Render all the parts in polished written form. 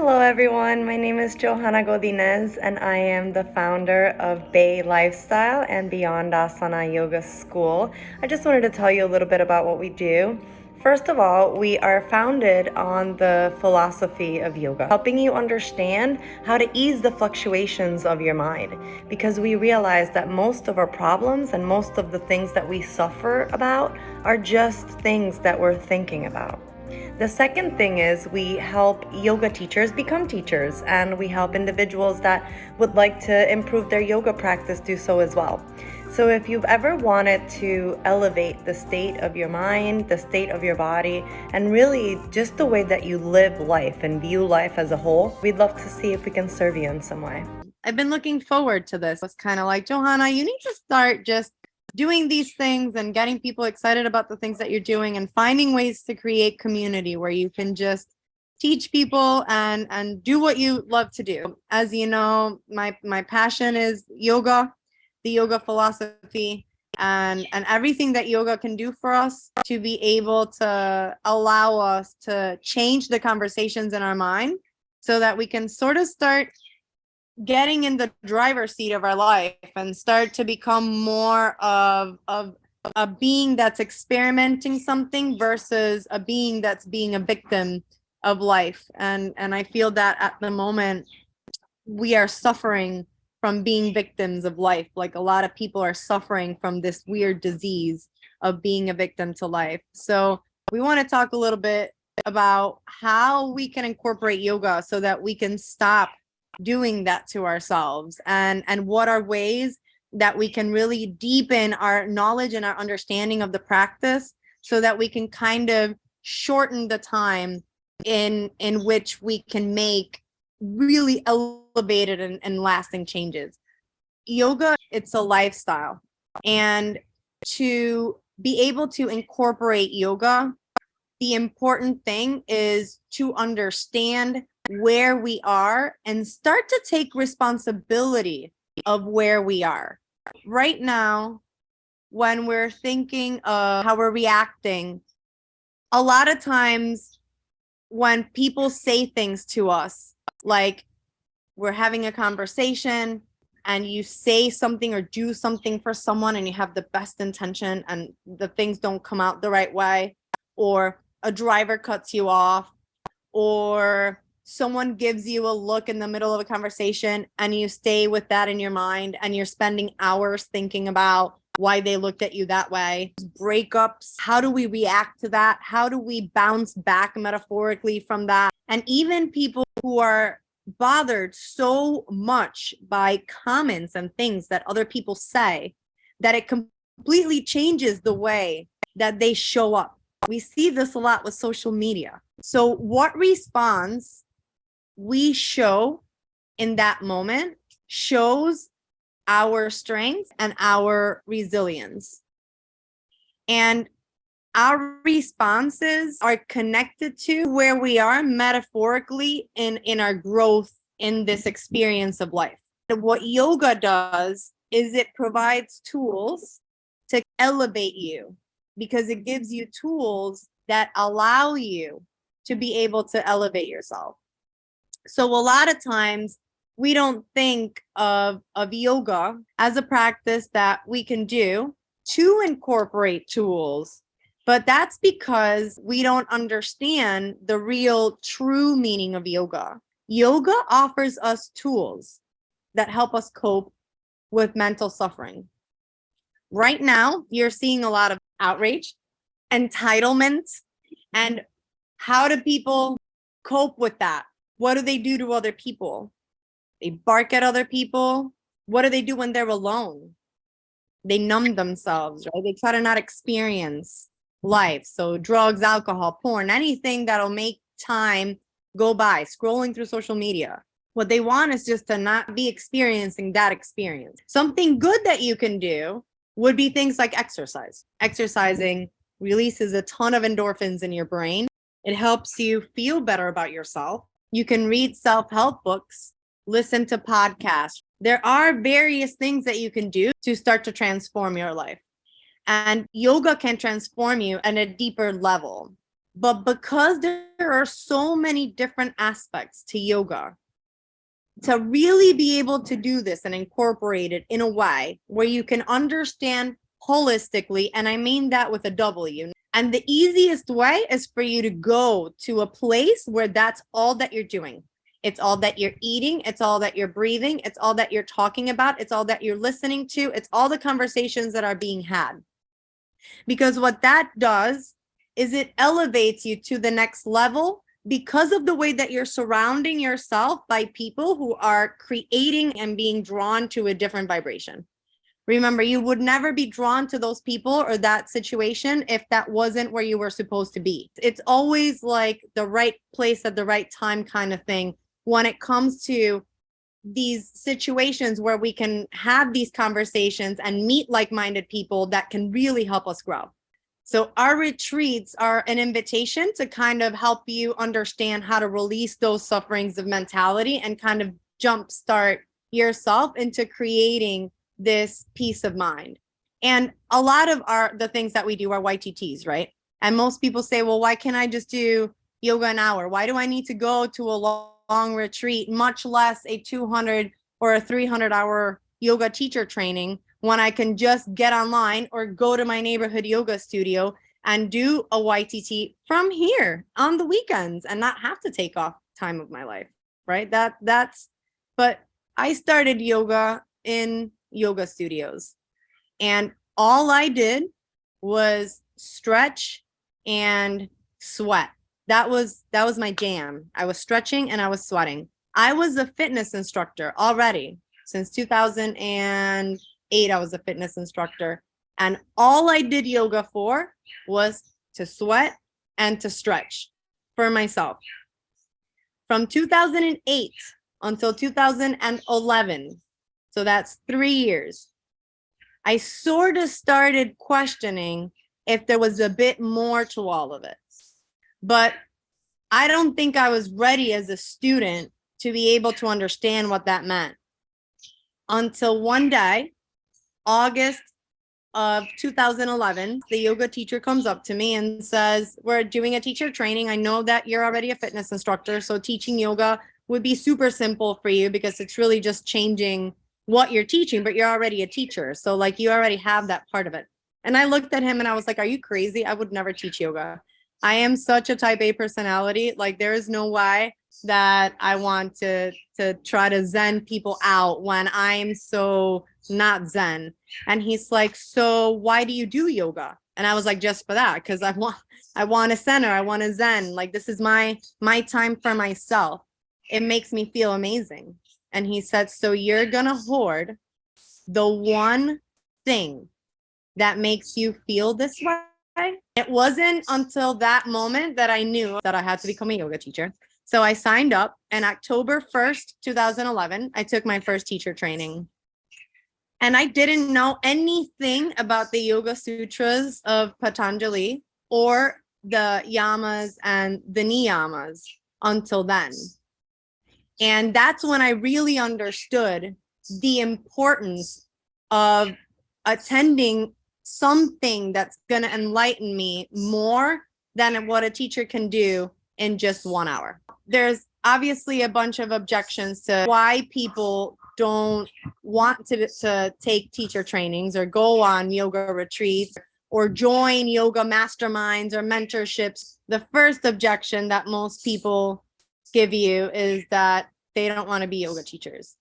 Hello everyone, my name is Johanna Godinez and I am the founder of Bay Lifestyle and Beyond Asana Yoga School. I just wanted to tell you a little bit about what we do. First of all, we are founded on the philosophy of yoga, helping you understand how to ease the fluctuations of your mind, because we realize that most of our problems and most of the things that we suffer about are just things that we're thinking about. The second thing is we help yoga teachers become teachers, and we help individuals that would like to improve their yoga practice do so as well. So if you've ever wanted to elevate the state of your mind, the state of your body, and really just the way that you live life and view life as a whole, we'd love to see if we can serve you in some way. I've been looking forward to this. It's kind of like, Johanna, you need to start just doing these things and getting people excited about the things that you're doing and finding ways to create community where you can just teach people and do what you love to do. As you know, my passion is yoga, the yoga philosophy, and everything that yoga can do for us to be able to allow us to change the conversations in our mind so that we can sort of start getting in the driver's seat of our life and start to become more of a being that's experimenting something versus a being that's being a victim of life. And I feel that at the moment we are suffering from being victims of life. Like a lot of people are suffering from this weird disease of being a victim to life. So we want to talk a little bit about how we can incorporate yoga so that we can stop doing that to ourselves, and what are ways that we can really deepen our knowledge and our understanding of the practice so that we can kind of shorten the time in which we can make really elevated and lasting changes. Yoga, it's a lifestyle, and to be able to incorporate yoga, the important thing is to understand where we are and start to take responsibility of where we are. Right now, when we're thinking of how we're reacting, a lot of times when people say things to us, like we're having a conversation and you say something or do something for someone and you have the best intention and the things don't come out the right way, or a driver cuts you off, or someone gives you a look in the middle of a conversation and you stay with that in your mind and you're spending hours thinking about why they looked at you that way. Breakups, how do we react to that? How do we bounce back metaphorically from that? And even people who are bothered so much by comments and things that other people say that it completely changes the way that they show up. We see this a lot with social media. So what response we show in that moment shows our strength and our resilience. And our responses are connected to where we are metaphorically in our growth in this experience of life. What yoga does is it provides tools to elevate you, because it gives you tools that allow you to be able to elevate yourself. So a lot of times we don't think of yoga as a practice that we can do to incorporate tools, but that's because we don't understand the real true meaning of yoga. Yoga offers us tools that help us cope with mental suffering. Right now, you're seeing a lot of outrage, entitlement, and how do people cope with that? What do they do to other people? They bark at other people. What do they do when they're alone? They numb themselves, right? They try to not experience life. So drugs, alcohol, porn, anything that'll make time go by, scrolling through social media. What they want is just to not be experiencing that experience. Something good that you can do would be things like exercise. Exercising releases a ton of endorphins in your brain. It helps you feel better about yourself. You can read self-help books, listen to podcasts. There are various things that you can do to start to transform your life. And yoga can transform you at a deeper level. But because there are so many different aspects to yoga, to really be able to do this and incorporate it in a way where you can understand holistically, and I mean that with a W. And the easiest way is for you to go to a place where that's all that you're doing. It's all that you're eating. It's all that you're breathing. It's all that you're talking about. It's all that you're listening to. It's all the conversations that are being had. Because what that does is it elevates you to the next level because of the way that you're surrounding yourself by people who are creating and being drawn to a different vibration. Remember, you would never be drawn to those people or that situation if that wasn't where you were supposed to be. It's always like the right place at the right time kind of thing when it comes to these situations where we can have these conversations and meet like-minded people that can really help us grow. So our retreats are an invitation to kind of help you understand how to release those sufferings of mentality and kind of jumpstart yourself into creating this peace of mind. And a lot of the things that we do are YTTs, right? And most people say, well, why can't I just do yoga an hour? Why do I need to go to a long retreat, much less a 200 or a 300-hour yoga teacher training, when I can just get online or go to my neighborhood yoga studio and do a YTT from here on the weekends and not have to take off time of my life, right? But I started yoga in yoga studios, and all I did was stretch and sweat. That was my jam. I was stretching and I was sweating. I was a fitness instructor already since 2008. I was a fitness instructor, and all I did yoga for was to sweat and to stretch for myself. From 2008 until 2011, so that's 3 years, I sort of started questioning if there was a bit more to all of it. But I don't think I was ready as a student to be able to understand what that meant until one day, August of 2011, the yoga teacher comes up to me and says, we're doing a teacher training. I know that you're already a fitness instructor, so teaching yoga would be super simple for you because it's really just changing what you're teaching, but you're already a teacher. So like you already have that part of it. And I looked at him and I was like, are you crazy? I would never teach yoga. I am such a type A personality. Like there is no way that I want to try to zen people out when I'm so not zen. And he's like, so why do you do yoga? And I was like, just for that, because I want a center. I want a zen. Like this is my time for myself. It makes me feel amazing. And he said, so you're gonna hoard the one thing that makes you feel this way. It wasn't until that moment that I knew that I had to become a yoga teacher. So I signed up, and October 1st, 2011, I took my first teacher training. And I didn't know anything about the Yoga Sutras of Patanjali or the yamas and the niyamas until then. And that's when I really understood the importance of attending something that's going to enlighten me more than what a teacher can do in just 1 hour. There's obviously a bunch of objections to why people don't want to take teacher trainings or go on yoga retreats or join yoga masterminds or mentorships. The first objection that most people give you is that they don't want to be yoga teachers.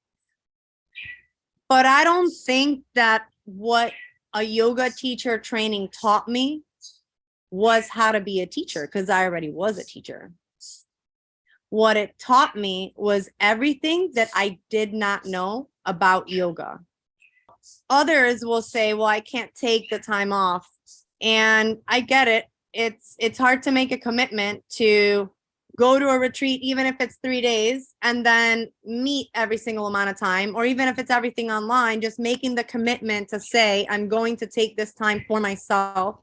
But I don't think that what a yoga teacher training taught me was how to be a teacher, because I already was a teacher. What it taught me was everything that I did not know about yoga. Others will say, well, I can't take the time off. And I get it. It's hard to make a commitment to go to a retreat, even if it's 3 days, and then meet every single amount of time, or even if it's everything online, just making the commitment to say, I'm going to take this time for myself.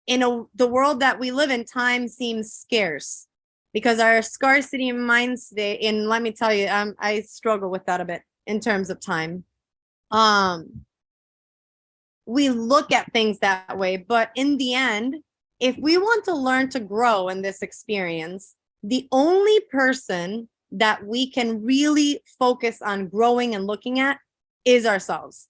In the world that we live in, time seems scarce because our scarcity mindset, and let me tell you, I struggle with that a bit in terms of time. We look at things that way, but in the end, if we want to learn to grow in this experience, the only person that we can really focus on growing and looking at is ourselves.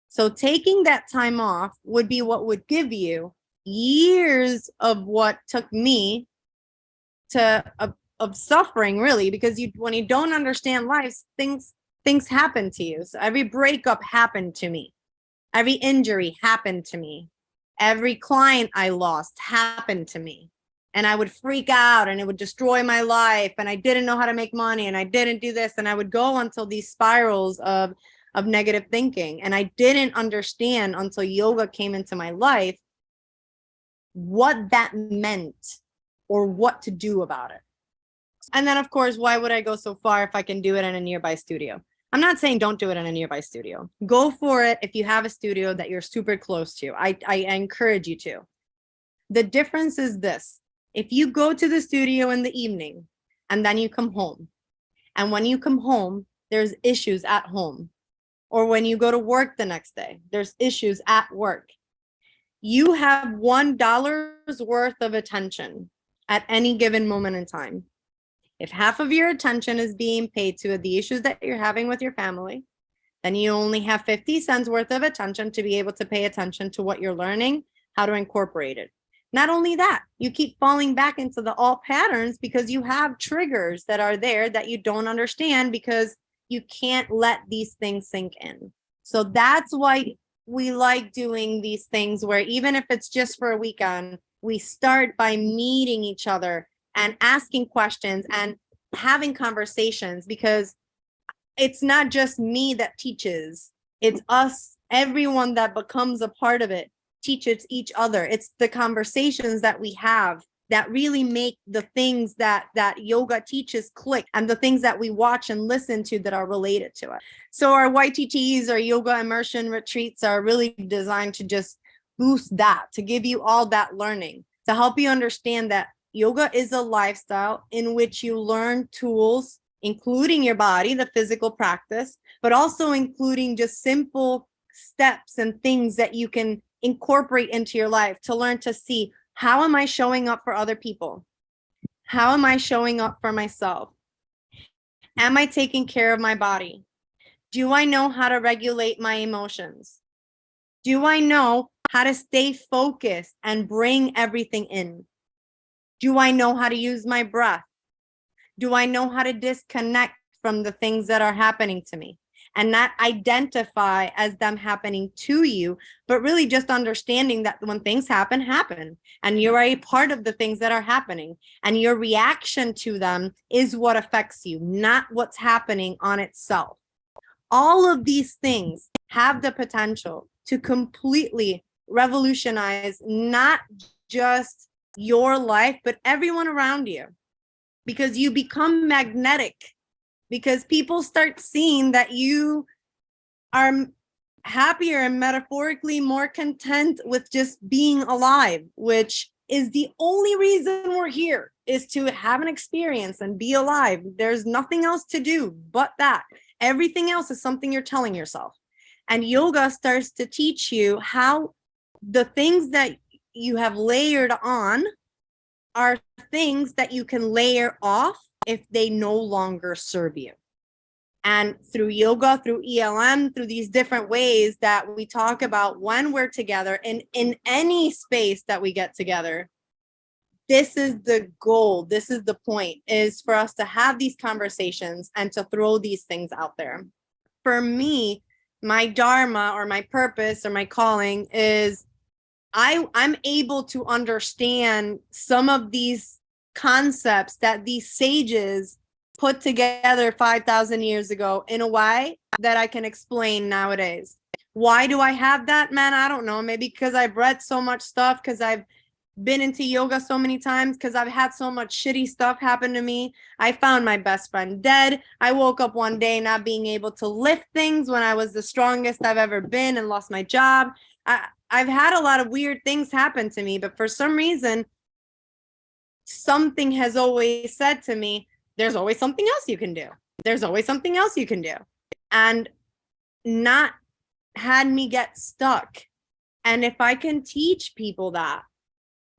So taking that time off would be what would give you years of what took me to of suffering, really, because when you don't understand life, things happen to you. So every breakup happened to me. Every injury happened to me. Every client I lost happened to me. And I would freak out and it would destroy my life. And I didn't know how to make money and I didn't do this. And I would go until these spirals of negative thinking. And I didn't understand until yoga came into my life what that meant or what to do about it. And then, of course, why would I go so far if I can do it in a nearby studio? I'm not saying don't do it in a nearby studio. Go for it if you have a studio that you're super close to. I encourage you to. The difference is this. If you go to the studio in the evening and then you come home, and when you come home, there's issues at home, or when you go to work the next day, there's issues at work. You have $1 worth of attention at any given moment in time. If half of your attention is being paid to the issues that you're having with your family, then you only have 50 cents worth of attention to be able to pay attention to what you're learning, how to incorporate it. Not only that, you keep falling back into the old patterns because you have triggers that are there that you don't understand because you can't let these things sink in. So that's why we like doing these things where even if it's just for a weekend, we start by meeting each other and asking questions and having conversations, because it's not just me that teaches, it's us, everyone that becomes a part of it teaches each other. It's the conversations that we have that really make the things that yoga teaches click, and the things that we watch and listen to that are related to it. So our YTTs, our yoga immersion retreats, are really designed to just boost that, to give you all that learning, to help you understand that yoga is a lifestyle in which you learn tools, including your body, the physical practice, but also including just simple steps and things that you can incorporate into your life to learn to see, how am I showing up for other people? How am I showing up for myself? Am I taking care of my body? Do I know how to regulate my emotions? Do I know how to stay focused and bring everything in? Do I know how to use my breath? Do I know how to disconnect from the things that are happening to me and not identify as them happening to you, but really just understanding that when things happen, happen, and you're a part of the things that are happening, and your reaction to them is what affects you, not what's happening on itself. All of these things have the potential to completely revolutionize not just your life, but everyone around you, because you become magnetic, because people start seeing that you are happier and metaphorically more content with just being alive, which is the only reason we're here, is to have an experience and be alive. There's nothing else to do but that. Everything else is something you're telling yourself. And yoga starts to teach you how the things that you have layered on are things that you can layer off if they no longer serve you. And through yoga, through ELM, through these different ways that we talk about when we're together, and in any space that we get together, this is the goal, this is the point, is for us to have these conversations and to throw these things out there. For me, my dharma or my purpose or my calling is I'm able to understand some of these concepts that these sages put together 5,000 years ago in a way that I can explain nowadays. Why do I have that, man? I don't know. Maybe because I've read so much stuff, because I've been into yoga so many times, because I've had so much shitty stuff happen to me. I found my best friend dead. I woke up one day not being able to lift things when I was the strongest I've ever been, and lost my job. I've had a lot of weird things happen to me, but for some reason, something has always said to me, there's always something else you can do. There's always something else you can do. And not had me get stuck. And if I can teach people that,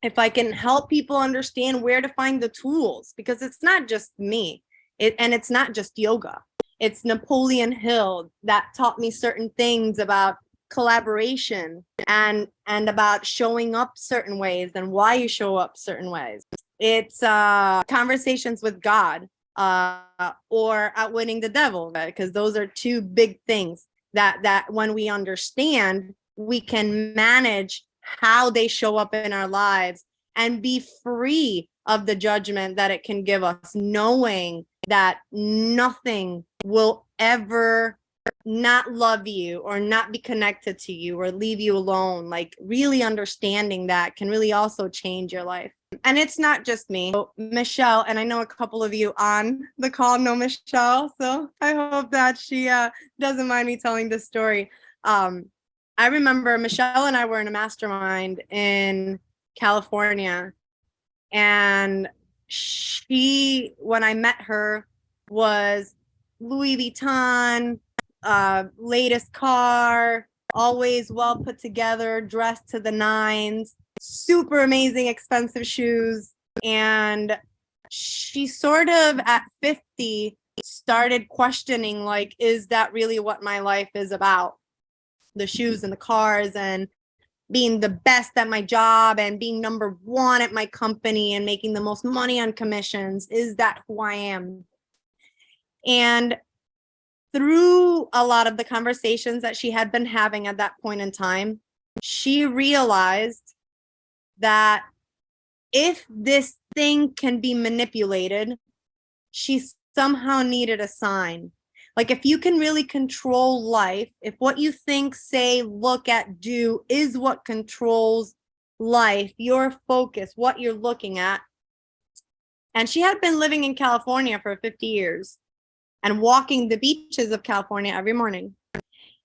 if I can help people understand where to find the tools, because it's not just me, and it's not just yoga. It's Napoleon Hill that taught me certain things about collaboration and about showing up certain ways and why you show up certain ways. It's conversations with God or outwitting the devil, because those are two big things that when we understand, we can manage how they show up in our lives and be free of the judgment that it can give us, knowing that nothing will ever not love you or not be connected to you or leave you alone. Like, really understanding that can really also change your life. And it's not just me. So Michelle, and I know a couple of you on the call know Michelle, so I hope that she doesn't mind me telling this story. I remember Michelle and I were in a mastermind in California, and she, when I met her, was Louis Vuitton, latest car, always well put together, dressed to the nines, super amazing expensive shoes. And she sort of at 50 started questioning, like, is that really what my life is about? The shoes and the cars and being the best at my job and being number one at my company and making the most money on commissions. Is that who I am? And through a lot of the conversations that she had been having at that point in time, she realized that if this thing can be manipulated, she somehow needed a sign. Like, if you can really control life, if what you think, say, look at, do is what controls life, your focus, what you're looking at. And she had been living in California for 50 years and walking the beaches of California every morning.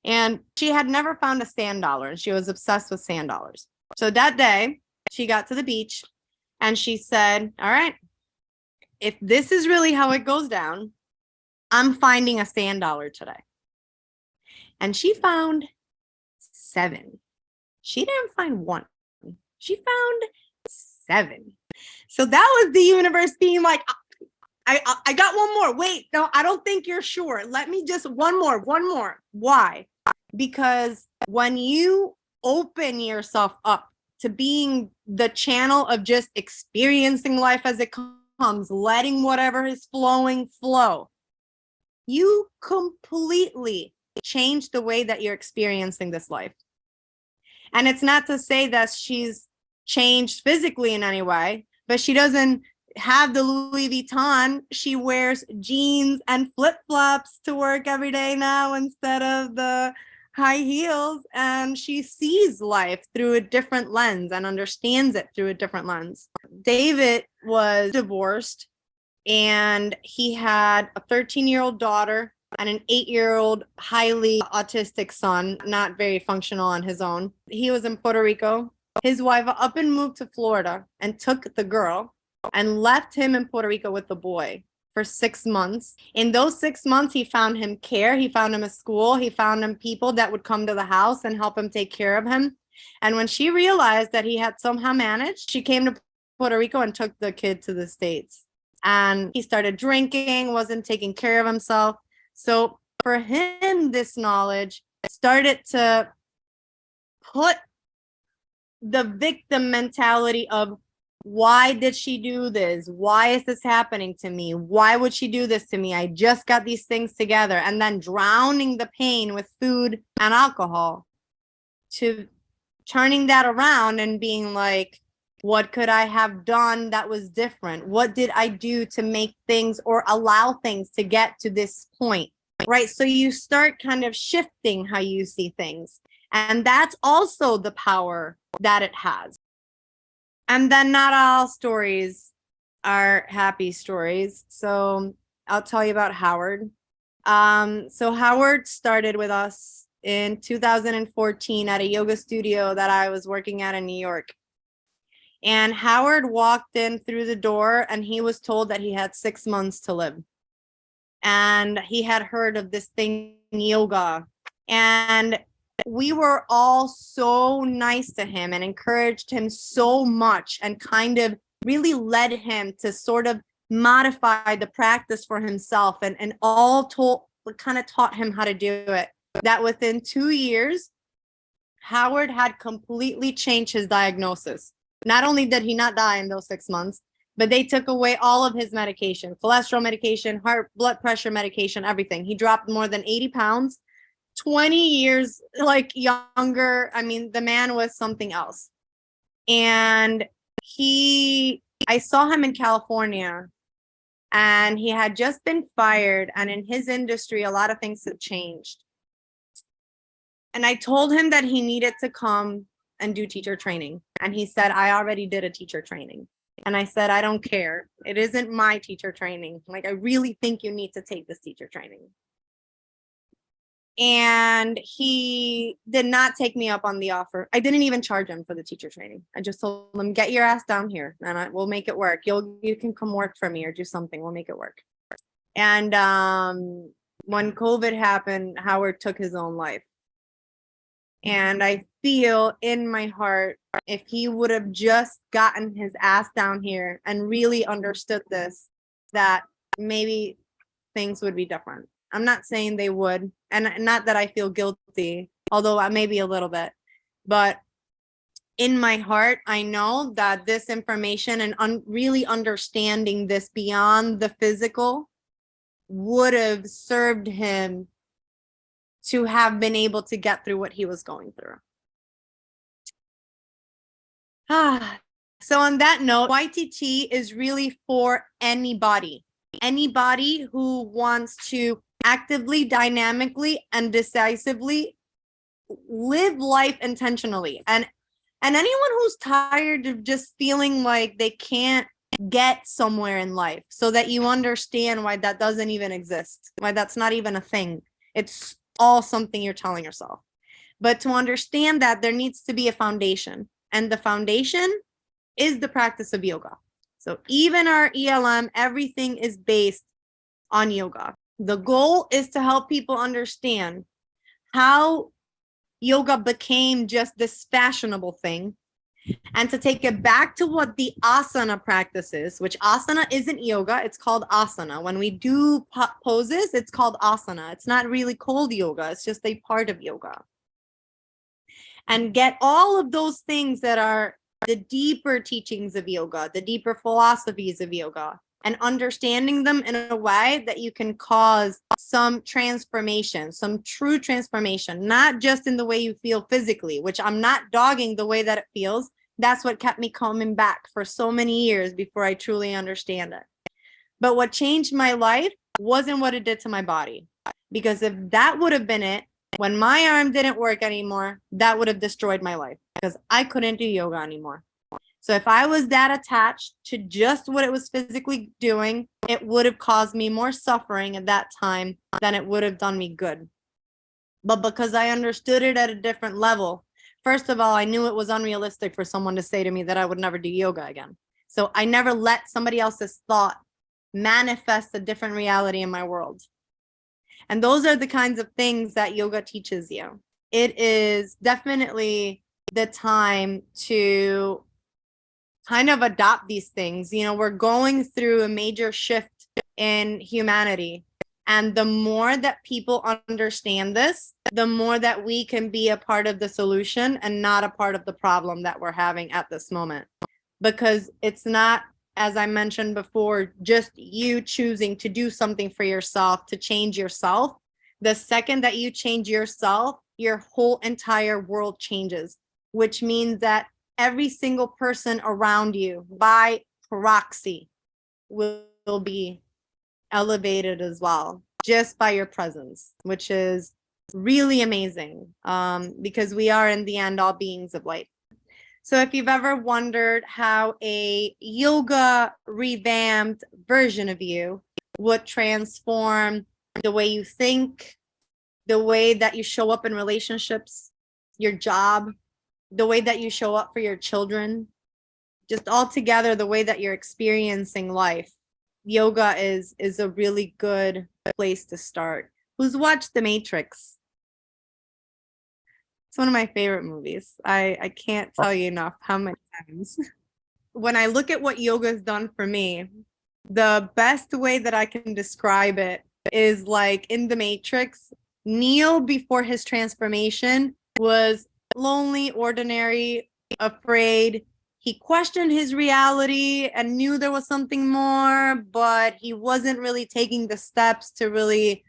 And she had never found a sand dollar. She was obsessed with sand dollars. So that day, she got to the beach and she said, all right, if this is really how it goes down, I'm finding a sand dollar today. And she found 7. She didn't find 1. She found 7. So that was the universe being like, I got one more. Wait, no, I don't think you're sure. Let me just one more. Why? Because when you open yourself up to being the channel of just experiencing life as it comes, letting whatever is flowing flow, you completely change the way that you're experiencing this life. And it's not to say that she's changed physically in any way, but she doesn't have the Louis Vuitton. She wears jeans and flip-flops to work every day now instead of the high heels, and she sees life through a different lens and understands it through a different lens. David was divorced, and he had a 13-year-old daughter and an 8-year-old highly autistic son, not very functional on his own. He was in Puerto Rico. His wife up and moved to Florida and took the girl and left him in Puerto Rico with the boy for 6 months. In those 6 months, he found him care. He found him a school. He found him people that would come to the house and help him take care of him. And when she realized that he had somehow managed, she came to Puerto Rico and took the kid to the States. And he started drinking, wasn't taking care of himself. So for him, this knowledge started to put the victim mentality of, why did she do this? Why is this happening to me? Why would she do this to me? I just got these things together. And then drowning the pain with food and alcohol, to turning that around and being like, what could I have done that was different? What did I do to make things or allow things to get to this point? Right? So you start kind of shifting how you see things. And that's also the power that it has. And then not all stories are happy stories. So I'll tell you about Howard. So Howard started with us in 2014 at a yoga studio that I was working at in New York. And Howard walked in through the door and he was told that he had 6 months to live. And he had heard of this thing, yoga. And we were all so nice to him and encouraged him so much and kind of really led him to sort of modify the practice for himself and all told kind of taught him how to do it, that within 2 years Howard had completely changed his diagnosis. Not only did he not die in those 6 months, but they took away all of his medication, cholesterol medication, heart, blood pressure medication, everything. He dropped more than 80 pounds, 20 years like younger. I mean, the man was something else. And I saw him in California, and he had just been fired. And in his industry, a lot of things have changed. And I told him that he needed to come and do teacher training. And he said, I already did a teacher training. And I said, I don't care. It isn't my teacher training. Like, I really think you need to take this teacher training. And he did not take me up on the offer. I didn't even charge him for the teacher training. I just told him, get your ass down here and we'll make it work. You can come work for me or do something. We'll make it work. And when COVID happened, Howard took his own life. And I feel in my heart, if he would have just gotten his ass down here and really understood this, that maybe things would be different. I'm not saying they would, and not that I feel guilty, although maybe a little bit, but in my heart, I know that this information and really understanding this beyond the physical would have served him to have been able to get through what he was going through. So on that note, YTT is really for anybody who wants to actively, dynamically, and decisively live life intentionally. And anyone who's tired of just feeling like they can't get somewhere in life, so that you understand why that doesn't even exist, why that's not even a thing. It's all something you're telling yourself. But to understand that there needs to be a foundation, and the foundation is the practice of yoga. So even our ELM, everything is based on yoga. The goal is to help people understand how yoga became just this fashionable thing, and to take it back to what the asana practice is, which asana isn't yoga, it's called asana. When we do poses, it's called asana. It's not really called yoga, it's just a part of yoga. And get all of those things that are the deeper teachings of yoga, the deeper philosophies of yoga, and understanding them in a way that you can cause some transformation, some true transformation, not just in the way you feel physically, which I'm not dogging the way that it feels. That's what kept me coming back for so many years before I truly understand it. But what changed my life wasn't what it did to my body. Because if that would have been it, when my arm didn't work anymore, that would have destroyed my life, because I couldn't do yoga anymore. So if I was that attached to just what it was physically doing, it would have caused me more suffering at that time than it would have done me good. But because I understood it at a different level, first of all, I knew it was unrealistic for someone to say to me that I would never do yoga again. So I never let somebody else's thought manifest a different reality in my world. And those are the kinds of things that yoga teaches you. It is definitely the time to kind of adopt these things. You know, we're going through a major shift in humanity. And the more that people understand this, the more that we can be a part of the solution and not a part of the problem that we're having at this moment. Because it's not, as I mentioned before, just you choosing to do something for yourself, to change yourself. The second that you change yourself, your whole entire world changes, which means that every single person around you by proxy will be elevated as well, just by your presence, which is really amazing, because we are in the end all beings of light. So if you've ever wondered how a yoga revamped version of you would transform the way you think, the way that you show up in relationships, your job, the way that you show up for your children, just altogether the way that you're experiencing life, yoga is a really good place to start. Who's watched The Matrix? It's one of my favorite movies. I can't tell you enough how many times. When I look at what yoga has done for me, the best way that I can describe it is like in The Matrix, Neo before his transformation was lonely, ordinary, afraid. He questioned his reality and knew there was something more, but he wasn't really taking the steps to really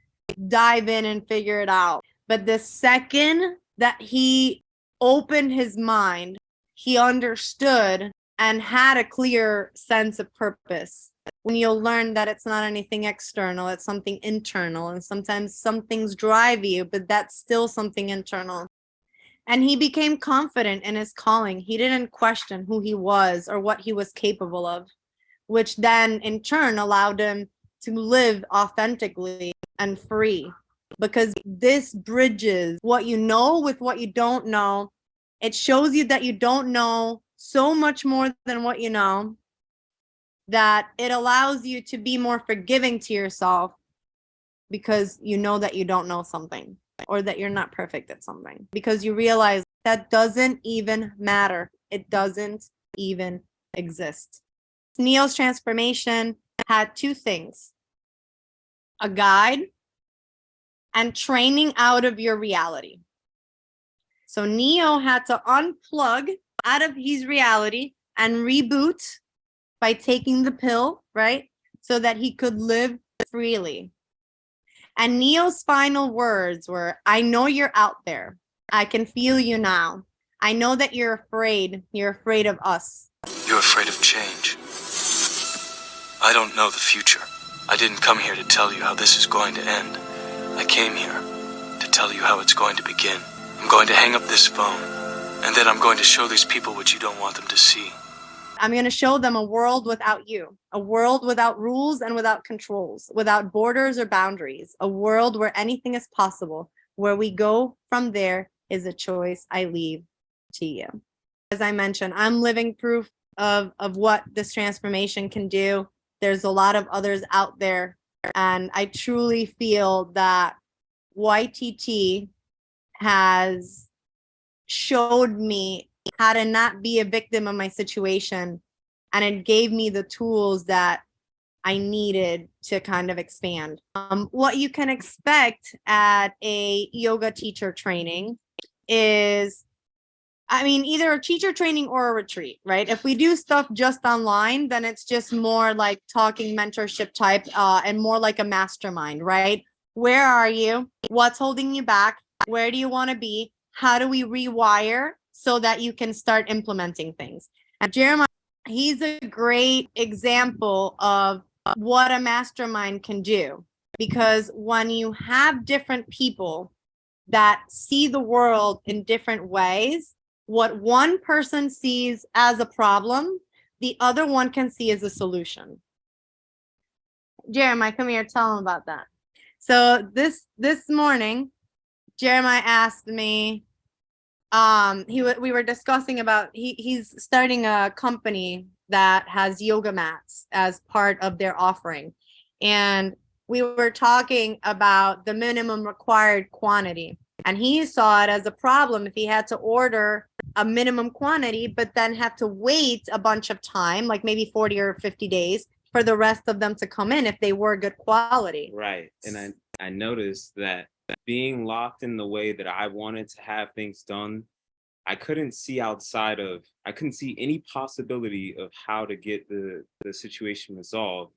dive in and figure it out. But the second that he opened his mind, he understood and had a clear sense of purpose. When you'll learn that it's not anything external, it's something internal. And sometimes some things drive you, but that's still something internal. And he became confident in his calling. He didn't question who he was or what he was capable of, which then in turn allowed him to live authentically and free. Because this bridges what you know with what you don't know. It shows you that you don't know so much more than what you know, that it allows you to be more forgiving to yourself because you know that you don't know something or that you're not perfect at something, because you realize that doesn't even matter. It doesn't even exist. Neo's transformation had two things: a guide and training out of your reality. So Neo had to unplug out of his reality and reboot by taking the pill, right? So that he could live freely. And Neo's final words were, I know you're out there. I can feel you now. I know that you're afraid. You're afraid of us. You're afraid of change. I don't know the future. I didn't come here to tell you how this is going to end. I came here to tell you how it's going to begin. I'm going to hang up this phone, and then I'm going to show these people what you don't want them to see. I'm going to show them a world without you, a world without rules and without controls, without borders or boundaries, a world where anything is possible. Where we go from there is a choice I leave to you. As I mentioned, I'm living proof of what this transformation can do. There's a lot of others out there, and I truly feel that YTT has showed me how to not be a victim of my situation, and it gave me the tools that I needed to kind of expand. What you can expect at a yoga teacher training is, I mean, either a teacher training or a retreat, right? If we do stuff just online, then it's just more like talking mentorship type and more like a mastermind, right? Where are you? What's holding you back? Where do you want to be? How do we rewire so that you can start implementing things? And Jeremiah, he's a great example of what a mastermind can do, because when you have different people that see the world in different ways, what one person sees as a problem, the other one can see as a solution. Jeremiah, come here, tell him about that. So this morning, Jeremiah asked me, we were discussing about he's starting a company that has yoga mats as part of their offering, and we were talking about the minimum required quantity, and he saw it as a problem if he had to order a minimum quantity but then have to wait a bunch of time, like maybe 40 or 50 days for the rest of them to come in if they were good quality. Right. And I noticed that being locked in the way that I wanted to have things done, I couldn't see any possibility of how to get the situation resolved,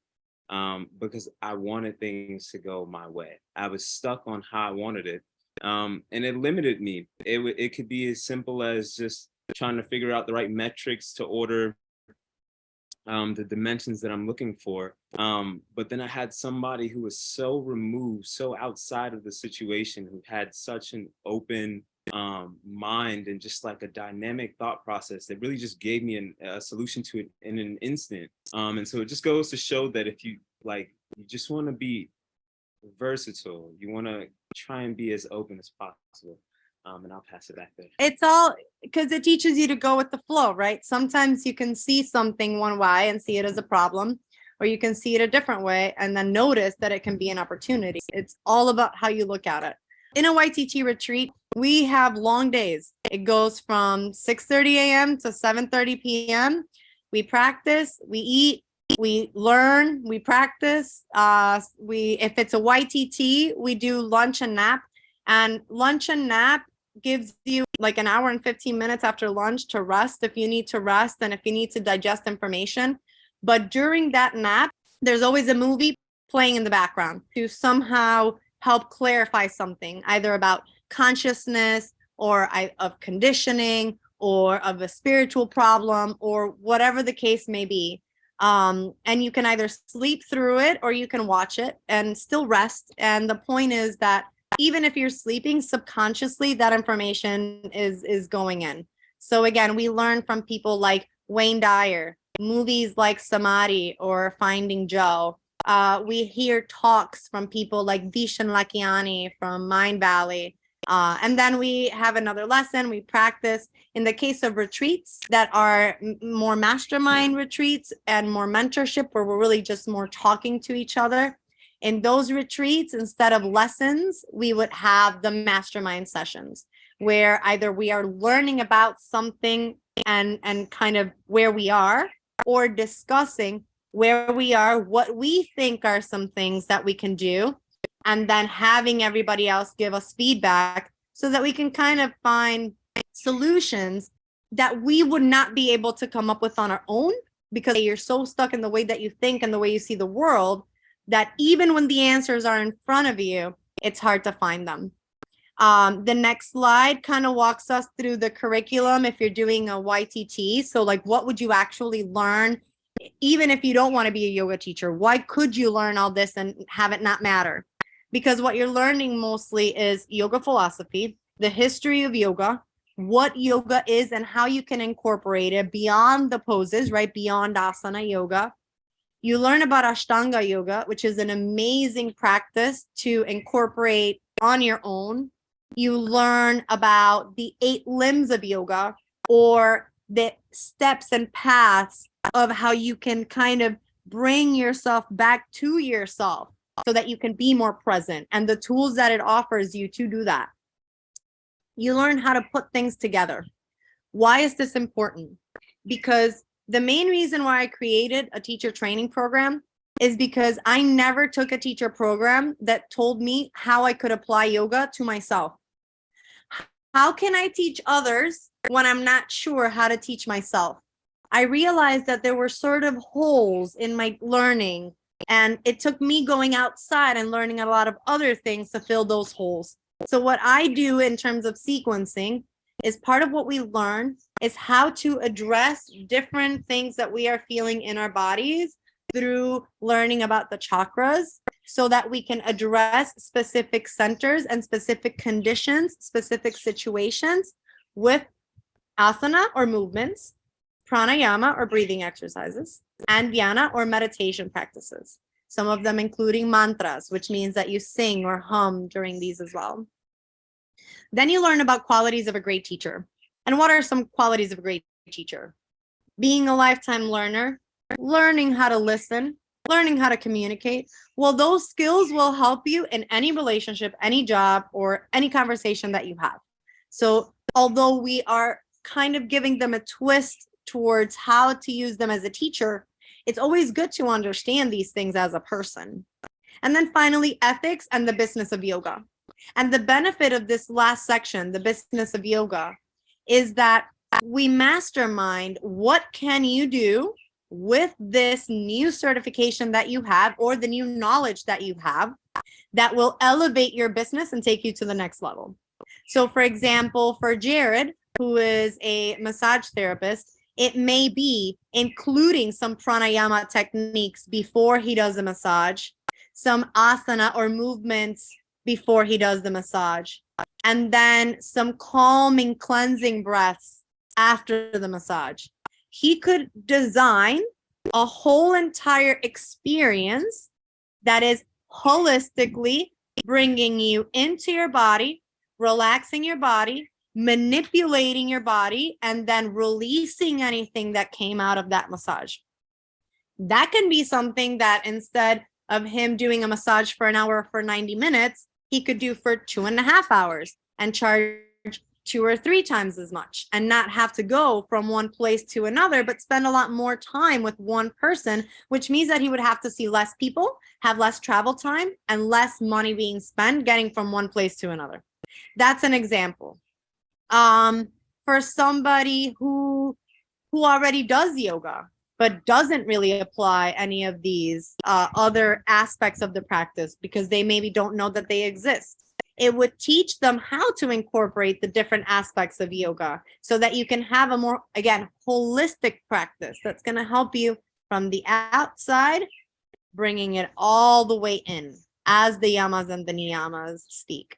because I wanted things to go my way. I was stuck on how I wanted it. And it limited me. It could be as simple as just trying to figure out the right metrics to order the dimensions that I'm looking for. But then I had somebody who was so removed, so outside of the situation, who had such an open mind and just like a dynamic thought process that really just gave me a solution to it in an instant. And so it just goes to show that if you just want to be versatile, you want to try and be as open as possible. And I'll pass it back there. It's all because it teaches you to go with the flow, right? Sometimes you can see something one way and see it as a problem, or you can see it a different way and then notice that it can be an opportunity. It's all about how you look at it. In a YTT retreat, we have long days. It goes from 6:30 a.m. to 7:30 p.m. We practice, we eat, we learn, we practice. If it's a YTT, we do lunch and nap. And lunch and nap gives you like an hour and 15 minutes after lunch to rest if you need to rest and if you need to digest information. But during that nap, there's always a movie playing in the background to somehow help clarify something, either about consciousness or of conditioning or of a spiritual problem or whatever the case may be. And you can either sleep through it or you can watch it and still rest. And the point is that even if you're sleeping subconsciously, that information is going in. So again, we learn from people like Wayne Dyer, movies like Samadhi or Finding Joe. We hear talks from people like Vishen Lakiani from Mind Valley. And then we have another lesson, we practice. In the case of retreats that are more mastermind retreats and more mentorship, where we're really just more talking to each other, in those retreats, instead of lessons, we would have the mastermind sessions where either we are learning about something and kind of where we are, or discussing where we are, what we think are some things that we can do, and then having everybody else give us feedback so that we can kind of find solutions that we would not be able to come up with on our own, because you're so stuck in the way that you think and the way you see the world that even when the answers are in front of you, it's hard to find them. The next slide kind of walks us through the curriculum if you're doing a YTT. So like, what would you actually learn? Even if you don't want to be a yoga teacher, why could you learn all this and have it not matter? Because what you're learning mostly is yoga philosophy, the history of yoga, what yoga is and how you can incorporate it beyond the poses, right? Beyond asana yoga. You learn about Ashtanga yoga, which is an amazing practice to incorporate on your own. You learn about the 8 limbs of yoga, or the steps and paths of how you can kind of bring yourself back to yourself so that you can be more present, and the tools that it offers you to do that. You learn how to put things together. Why is this important? Because the main reason why I created a teacher training program is because I never took a teacher program that told me how I could apply yoga to myself. How can I teach others when I'm not sure how to teach myself? I realized that there were sort of holes in my learning, and it took me going outside and learning a lot of other things to fill those holes. So what I do in terms of sequencing is part of what we learn is how to address different things that we are feeling in our bodies through learning about the chakras, so that we can address specific centers and specific conditions, specific situations with asana or movements, pranayama or breathing exercises, and dhyana or meditation practices. Some of them including mantras, which means that you sing or hum during these as well. Then you learn about qualities of a great teacher. And what are some qualities of a great teacher? Being a lifetime learner, learning how to listen, learning how to communicate. Well, those skills will help you in any relationship, any job, or any conversation that you have. So although we are kind of giving them a twist towards how to use them as a teacher, it's always good to understand these things as a person. And then finally, ethics and the business of yoga. And the benefit of this last section, the business of yoga, is that we mastermind what can you do with this new certification that you have, or the new knowledge that you have, that will elevate your business and take you to the next level. So for example, for Jared, who is a massage therapist, it may be including some pranayama techniques before he does the massage, some asana or movements before he does the massage, and then some calming, cleansing breaths after the massage. He could design a whole entire experience that is holistically bringing you into your body, relaxing your body, manipulating your body, and then releasing anything that came out of that massage. That can be something that instead of him doing a massage for an hour or for 90 minutes, he could do for 2.5 hours. and charge 2 or 3 times as much and not have to go from one place to another, but spend a lot more time with one person, which means that he would have to see less people, have less travel time, and less money being spent getting from one place to another. That's an example. For somebody who already does yoga, but doesn't really apply any of these other aspects of the practice because they maybe don't know that they exist, it would teach them how to incorporate the different aspects of yoga so that you can have a more, again, holistic practice that's going to help you from the outside, bringing it all the way in, as the yamas and the niyamas speak.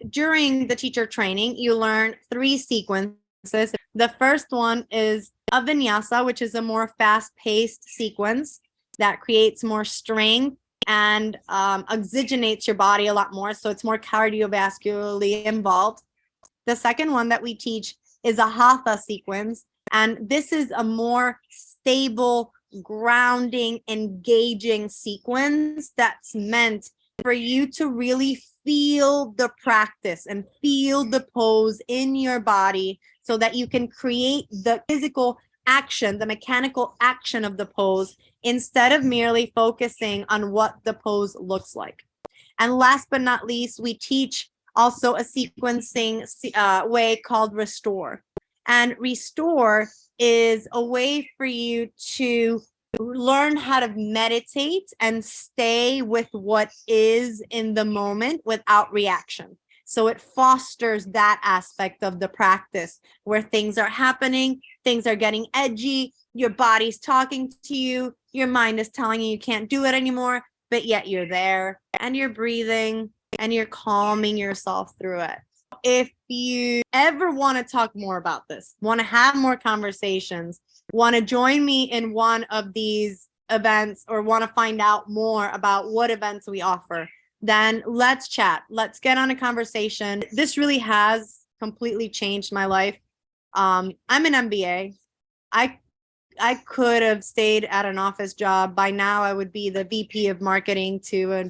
During the teacher training, you learn 3 sequences. The first one is a vinyasa, which is a more fast-paced sequence that creates more strength and oxygenates your body a lot more, so it's more cardiovascularly involved. The second one that we teach is a hatha sequence, and this is a more stable, grounding, engaging sequence that's meant for you to really feel the practice and feel the pose in your body so that you can create the physical action, the mechanical action of the pose, instead of merely focusing on what the pose looks like. And last but not least, we teach also a sequencing way called restore. And restore is a way for you to learn how to meditate and stay with what is in the moment without reaction. So it fosters that aspect of the practice where things are happening, things are getting edgy, your body's talking to you, your mind is telling you you can't do it anymore, but yet you're there and you're breathing and you're calming yourself through it. If you ever want to talk more about this, want to have more conversations, want to join me in one of these events, or want to find out more about what events we offer, then let's chat. Let's get on a conversation. This really has completely changed my life. I'm an MBA. I could have stayed at an office job. By now, I would be the VP of marketing to a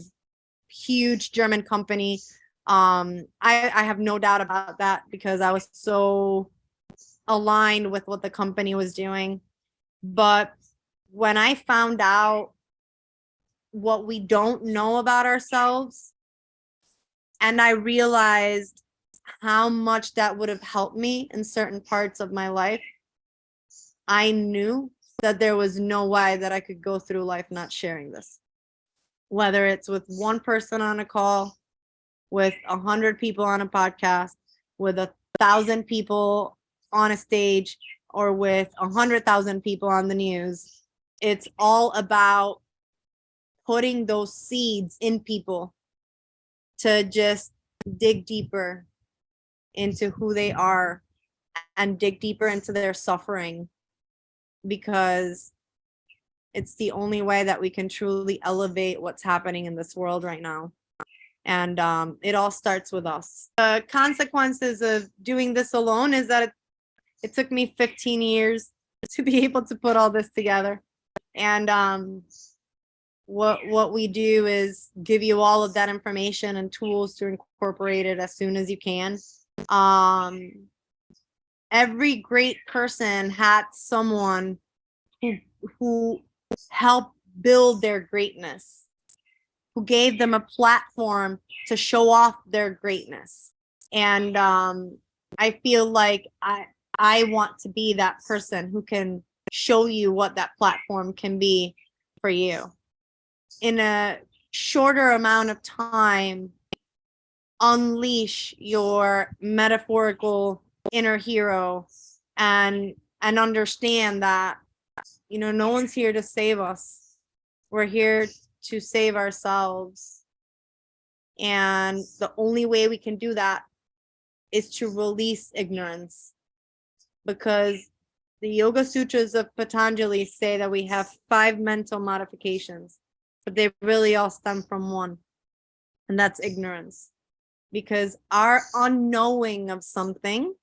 huge German company. I have no doubt about that because I was so aligned with what the company was doing. But when I found out what we don't know about ourselves, and I realized how much that would have helped me in certain parts of my life, I knew that there was no way that I could go through life not sharing this. Whether it's with one person on a call, with 100 people on a podcast, with 1,000 people on a stage, or with 100,000 people on the news, it's all about putting those seeds in people to just dig deeper into who they are and dig deeper into their suffering, because it's the only way that we can truly elevate what's happening in this world right now. And it all starts with us. The consequences of doing this alone is that it took me 15 years to be able to put all this together. And what we do is give you all of that information and tools to incorporate it as soon as you can. Every great person had someone who helped build their greatness, who gave them a platform to show off their greatness. And I feel like I want to be that person who can show you what that platform can be for you. In a shorter amount of time, unleash your metaphorical inner hero and understand that, you know, no one's here to save us. We're here to save ourselves. And the only way we can do that is to release ignorance, because the Yoga Sutras of Patanjali say that we have 5 mental modifications, but they really all stem from one, and that's ignorance. Because our unknowing of something,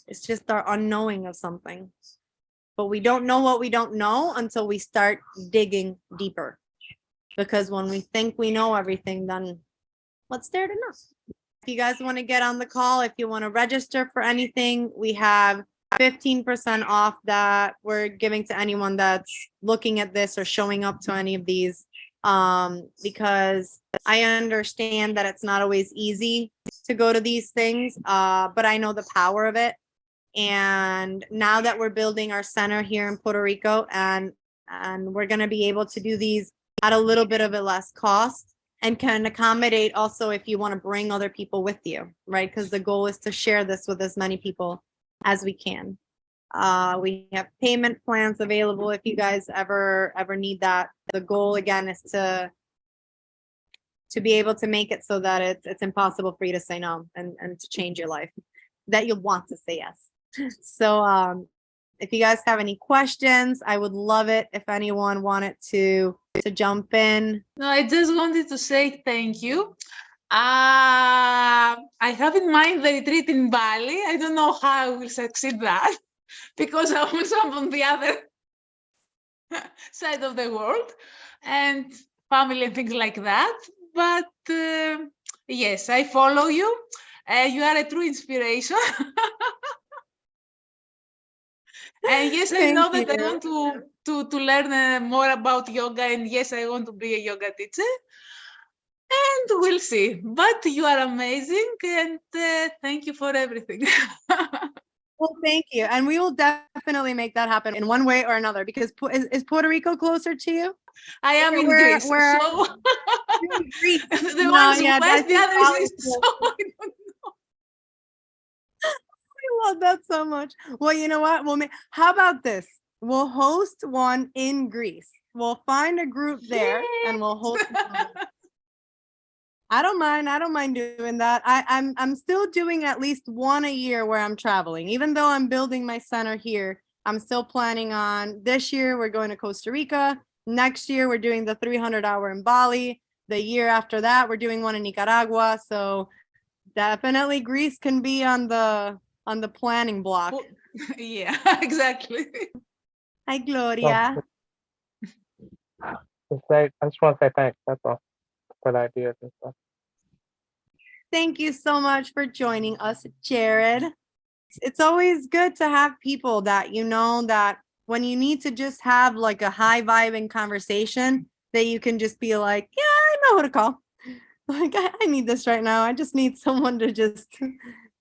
it's just our unknowing of something. But we don't know what we don't know until we start digging deeper. Because when we think we know everything, then what's there to know? If you guys want to get on the call, if you want to register for anything, we have 15% off that we're giving to anyone that's looking at this or showing up to any of these. Because I understand that it's not always easy to go to these things, but I know the power of it. And now that we're building our center here in Puerto Rico, and we're going to be able to do these at a little bit of a less cost, and can accommodate also if you want to bring other people with you, right? Because the goal is to share this with as many people as we can. We have payment plans available if you guys ever need that. The goal again is to be able to make it so that it's impossible for you to say no, and to change your life, that you'll want to say yes. So if you guys have any questions, I would love it if anyone wanted to jump in. No, I just wanted to say thank you. I have in mind the retreat in Bali. I don't know how I will succeed that because I'm on the other side of the world and family and things like that. But yes, I follow you. You are a true inspiration. And yes, I know that I want to learn more about yoga, and yes, I want to be a yoga teacher. And we'll see. But you are amazing, and thank you for everything. Well, thank you. And we will definitely make that happen in one way or another, because is Puerto Rico closer to you? I am in Greece. So Greece. the one is west, the other is east. So I don't know. I love that so much. Well, you know what? How about this? We'll host one in Greece. We'll find a group there and we'll host one. I don't mind doing that. I'm still doing at least one a year where I'm traveling. Even though I'm building my center here, I'm still planning on this year we're going to Costa Rica. Next year we're doing the 300-hour in Bali. The year after that we're doing one in Nicaragua. So definitely Greece can be on the planning block. Yeah, exactly. Hi, Gloria. It's great. I just want to say thanks. That's all for the ideas and stuff. Thank you so much for joining us, Jared. It's always good to have people that you know that when you need to just have like a high vibing conversation, that you can just be like, yeah, I know who to call. Like, I need this right now. I just need someone to just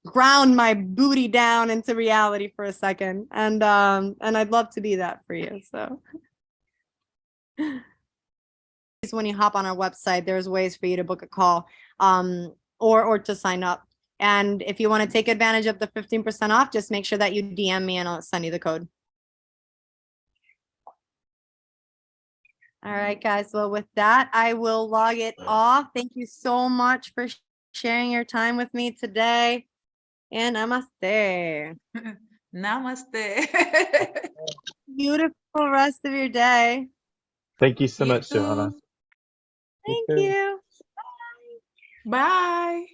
ground my booty down into reality for a second. And I'd love to be that for you. So when you hop on our website, there's ways for you to book a call or to sign up. And if you want to take advantage of the 15% off, just make sure that you DM me and I'll send you the code. All right, guys. Well, with that, I will log it off. Thank you so much for sharing your time with me today. And namaste. Namaste. Beautiful rest of your day. Thank you so You much, Johanna. too. Thank you. Bye.